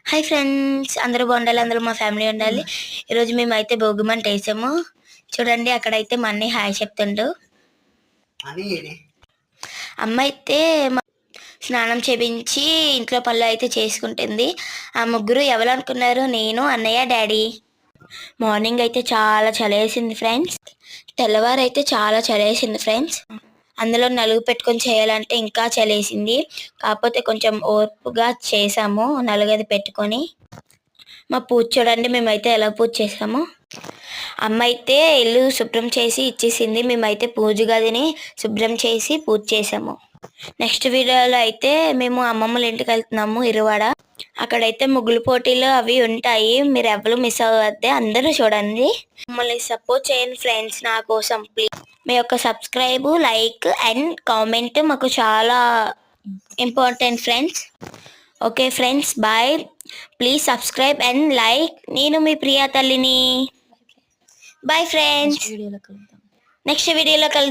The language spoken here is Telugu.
హాయ్ ఫ్రెండ్స్, అందరూ బాగుండాలి, అందరూ మా ఫ్యామిలీ ఉండాలి. ఈరోజు మేమైతే భోగిమంట వేసాము. చూడండి, అక్కడైతే మా అన్నయ్య హాయ్ చెప్తుండు. అమ్మ అయితే స్నానం చేపించి ఇంట్లో పనులు అయితే చేసుకుంటుంది. ఆ ముగ్గురు ఎవరు అనుకున్నారు? నేను, అన్నయ్య, డాడీ. మార్నింగ్ అయితే చాలా చలేసింది ఫ్రెండ్స్. తెల్లవారైతే చాలా చలేసింది ఫ్రెండ్స్. అందులో నలుగు పెట్టుకొని చేయాలంటే ఇంకా చలేసింది. కాకపోతే కొంచెం ఓర్పుగా చేసాము నలుగది పెట్టుకొని. మా పూజ చూడండి, మేమైతే ఎలా పూజ చేసాము. అమ్మ అయితే ఇల్లు శుభ్రం చేసి ఇచ్చేసింది. మేమైతే పూజ గదిని శుభ్రం చేసి పూజ చేసాము. నెక్స్ట్ వీడియోలో అయితే మేము అమ్మమ్మల ఇంటికి వెళ్తున్నాము, ఇరువాడ. అక్కడైతే ముగ్గులు పోటీలు అవి ఉంటాయి. మీరు ఎవరు మిస్ అవ్వద్దే, అందరూ చూడండి. మమ్మల్ని సపోర్ట్ చేయండి ఫ్రెండ్స్, నా కోసం ప్లీజ్. మీ యొక్క సబ్స్క్రైబ్, లైక్ అండ్ కామెంట్ మాకు చాలా important friends. Okay friends, bye. Please subscribe and like. నేను మీ ప్రియా తల్లిని. బాయ్ ఫ్రెండ్స్, నెక్స్ట్ వీడియోలో కలుద్దాం.